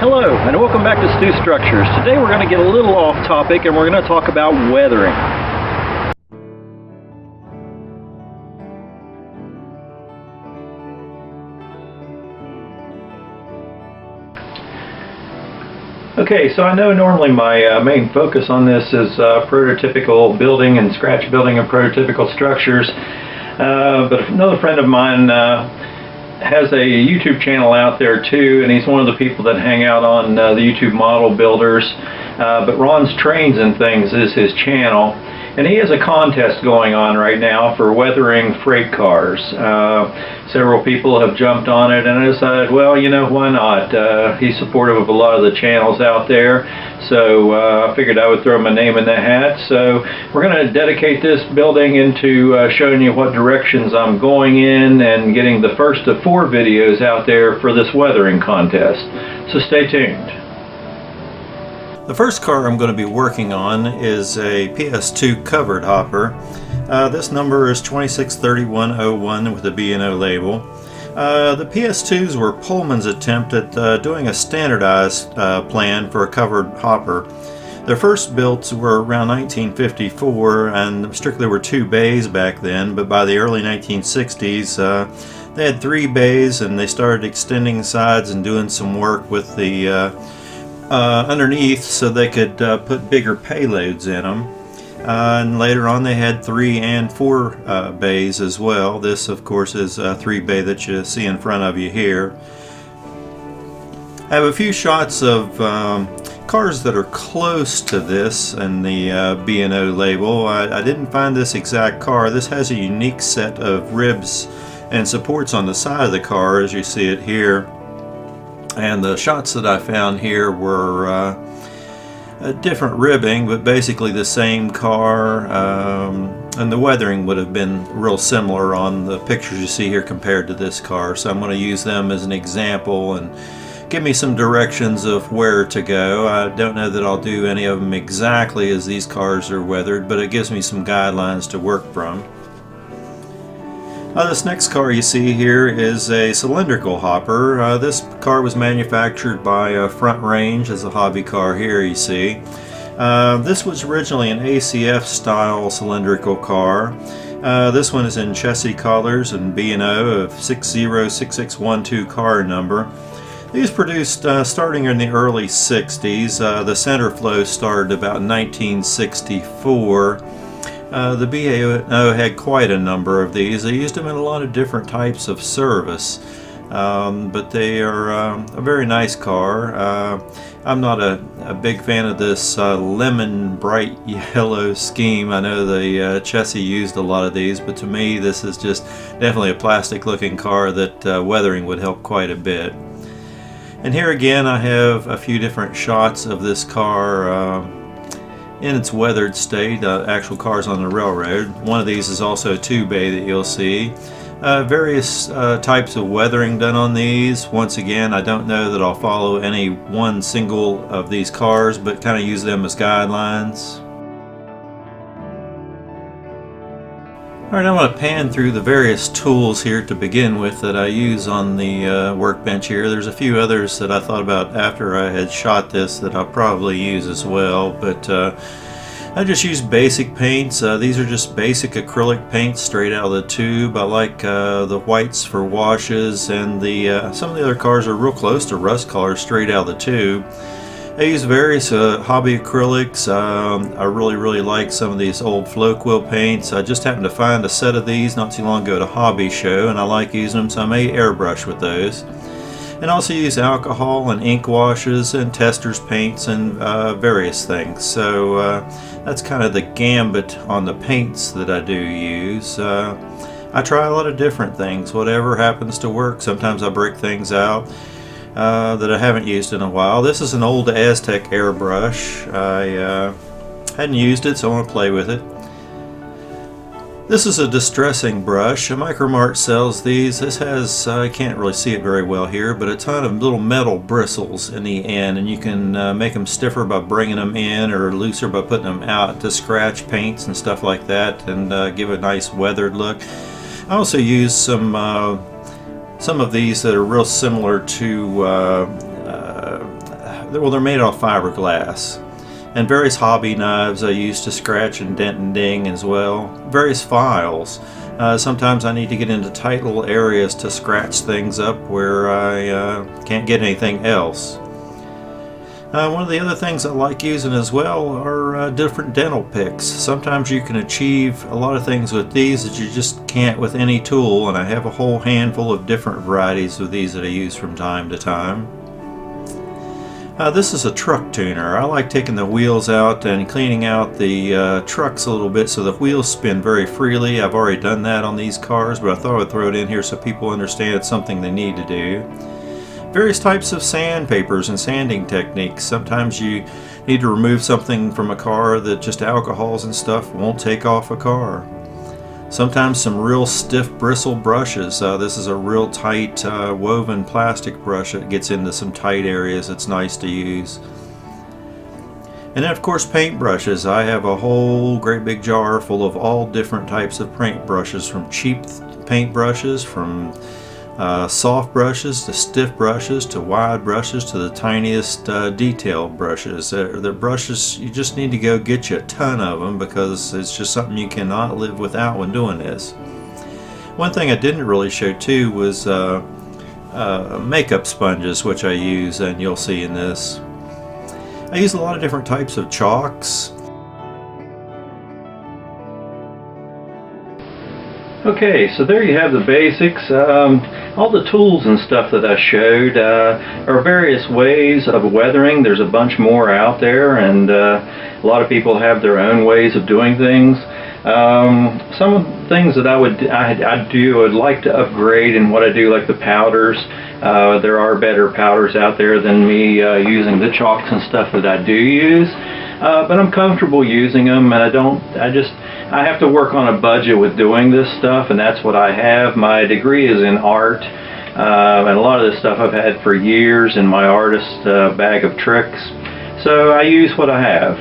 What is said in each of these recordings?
Hello, and welcome back to Stu Structures. Today we're going to get a little off topic and we're going to talk about weathering. Okay, so I know normally my main focus on this is prototypical building and scratch building of prototypical structures, but another friend of mine has a YouTube channel out there too, and he's one of the people that hang out on the YouTube model builders, but Ron's Trains and Things is his channel, and he has a contest going on right now for weathering freight cars. Several people have jumped on it, and I decided, well, you know, why not? He's supportive of a lot of the channels out there, so I figured I would throw my name in the hat. So we're going to dedicate this building into showing you what directions I'm going in and getting the first of 4 videos out there for this weathering contest. So stay tuned. The first car I'm going to be working on is a PS2 covered hopper. This number is 263101 with a B&O label. The PS2s were Pullman's attempt at doing a standardized plan for a covered hopper. Their first builds were around 1954, and strictly were 2 bays back then, but by the early 1960s they had 3 bays, and they started extending sides and doing some work with the underneath so they could put bigger payloads in them. And later on they had 3 and 4 bays as well. This of course is a 3 bay that you see in front of you here. I have a few shots of cars that are close to this in the B&O label. I didn't find this exact car. This has a unique set of ribs and supports on the side of the car, as you see it here. And the shots that I found here were a different ribbing, but basically the same car, and the weathering would have been real similar on the pictures you see here compared to this car. So I'm going to use them as an example and give me some directions of where to go. I don't know that I'll do any of them exactly as these cars are weathered, but it gives me some guidelines to work from. This next car you see here is a cylindrical hopper. This car was manufactured by Front Range as a hobby car here you see. This was originally an ACF style cylindrical car. This one is in chassis colors and B&O of 606612 car number. These produced starting in the early 60s. The center flow started about 1964. The B&O had quite a number of these. They used them in a lot of different types of service, but they are a very nice car. I'm not a big fan of this lemon bright yellow scheme. I know the chassis used a lot of these, but to me this is just definitely a plastic looking car that weathering would help quite a bit. And here again I have a few different shots of this car in its weathered state, actual cars on the railroad. One of these is also a 2 bay that you'll see. Various types of weathering done on these. Once again, I don't know that I'll follow any one single of these cars, but kind of use them as guidelines. Alright, I want to pan through the various tools here to begin with that I use on the workbench here. There's a few others that I thought about after I had shot this that I'll probably use as well, but I just use basic paints. These are just basic acrylic paints straight out of the tube. I like the whites for washes, and some of the other cars are real close to rust color straight out of the tube. I use various hobby acrylics. I really like some of these old flow quill paints. I just happened to find a set of these not too long ago at a hobby show, and I like using them, so I may airbrush with those. And also use alcohol and ink washes and testers paints and various things. So that's kind of the gambit on the paints that I do use. I try a lot of different things, whatever happens to work. Sometimes I break things out that I haven't used in a while. This is an old Aztec airbrush. I hadn't used it, so I want to play with it. This is a distressing brush. Micromart sells these. This has, I can't really see it very well here, but a ton of little metal bristles in the end, and you can make them stiffer by bringing them in or looser by putting them out to scratch paints and stuff like that and give a nice weathered look. I also use some of these that are real similar to they're made out of fiberglass. And various hobby knives I use to scratch and dent and ding as well. Various files. Sometimes I need to get into tight little areas to scratch things up where I can't get anything else. One of the other things I like using as well are different dental picks. Sometimes you can achieve a lot of things with these that you just can't with any tool, and I have a whole handful of different varieties of these that I use from time to time. This is a truck tuner. I like taking the wheels out and cleaning out the trucks a little bit so the wheels spin very freely. I've already done that on these cars, but I thought I would throw it in here so people understand it's something they need to do. Various types of sandpapers and sanding techniques. Sometimes you need to remove something from a car that just alcohols and stuff won't take off a car. Sometimes some real stiff bristle brushes. This is a real tight woven plastic brush that gets into some tight areas. It's nice to use. And then of course paint brushes. I have a whole great big jar full of all different types of paint brushes, from cheap paint brushes, from soft brushes to stiff brushes to wide brushes to the tiniest detail brushes. The brushes, you just need to go get you a ton of them because it's just something you cannot live without when doing this. One thing I didn't really show too was makeup sponges, which I use, and you'll see in this. I use a lot of different types of chalks. Okay, so there you have the basics. All the tools and stuff that I showed are various ways of weathering. There's a bunch more out there, and a lot of people have their own ways of doing things. Some of the things that I would like to upgrade in what I do, like the powders. There are better powders out there than me using the chalks and stuff that I do use. But I'm comfortable using them, and I have to work on a budget with doing this stuff, and that's what I have. My degree is in art, and a lot of this stuff I've had for years in my artist bag of tricks. So I use what I have.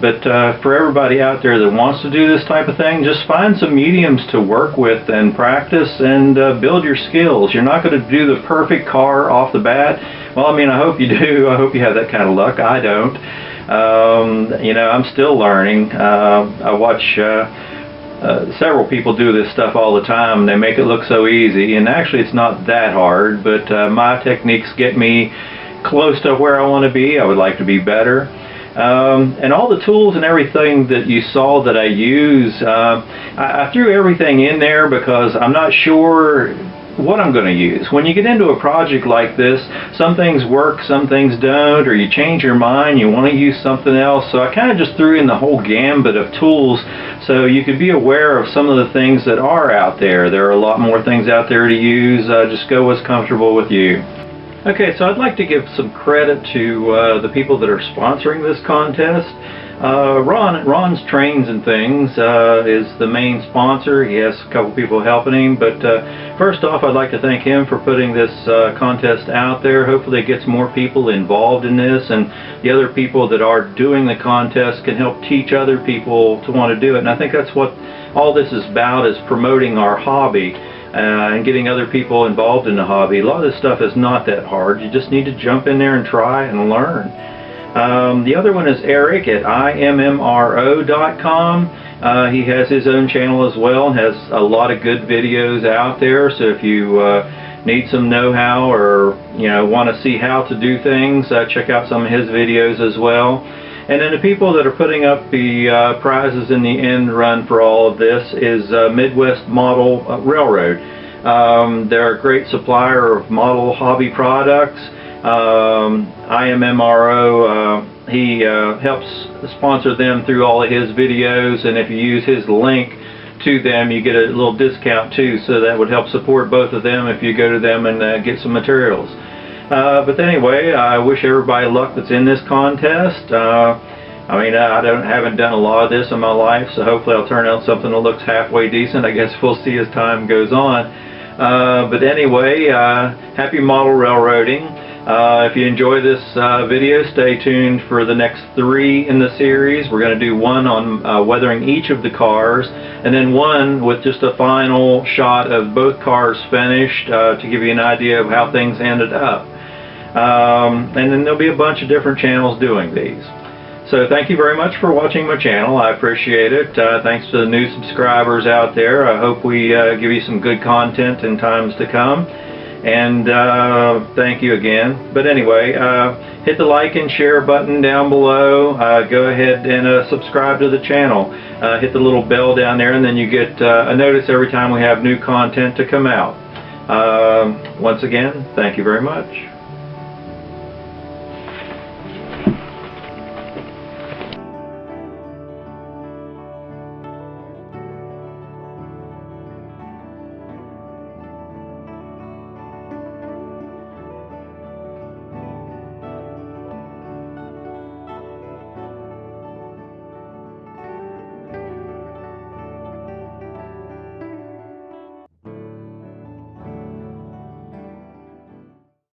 But for everybody out there that wants to do this type of thing, just find some mediums to work with and practice and build your skills. You're not going to do the perfect car off the bat. Well, I mean, I hope you do. I hope you have that kind of luck. I don't. You know, I'm still learning. I watch several people do this stuff all the time, and they make it look so easy, and actually it's not that hard, but my techniques get me close to where I want to be. I would like to be better. And all the tools and everything that you saw that I use, I threw everything in there because I'm not sure what I'm going to use. When you get into a project like this, some things work, some things don't, or you change your mind, you want to use something else. So I kind of just threw in the whole gambit of tools so you could be aware of some of the things that are out there. There are a lot more things out there to use. Just go what's comfortable with you. Okay, so I'd like to give some credit to the people that are sponsoring this contest. Ron's Trains and Things is the main sponsor. He has a couple people helping him, but first off, I'd like to thank him for putting this contest out there. Hopefully it gets more people involved in this, and the other people that are doing the contest can help teach other people to want to do it. And I think that's what all this is about, is promoting our hobby and getting other people involved in the hobby. A lot of this stuff is not that hard. You just need to jump in there and try and learn. The other one is Eric at immro.com. He has his own channel as well and has a lot of good videos out there. So if you need some know-how or want to see how to do things, check out some of his videos as well. And then the people that are putting up the prizes in the end run for all of this is Midwest Model Railroad. They're a great supplier of model hobby products. IMMRO, he helps sponsor them through all of his videos, and if you use his link to them, you get a little discount too, so that would help support both of them if you go to them and get some materials. But anyway, I wish everybody luck that's in this contest. I mean, I haven't done a lot of this in my life, so hopefully I'll turn out something that looks halfway decent. I guess we'll see as time goes on. But anyway, happy model railroading. If you enjoy this video, stay tuned for the next 3 in the series. We're going to do one on weathering each of the cars, and then one with just a final shot of both cars finished to give you an idea of how things ended up. And then there'll be a bunch of different channels doing these. So thank you very much for watching my channel. I appreciate it. Thanks to the new subscribers out there. I hope we give you some good content in times to come. And thank you again. But anyway, hit the like and share button down below. Go ahead and subscribe to the channel. Hit the little bell down there, and then you get a notice every time we have new content to come out. Once again, thank you very much.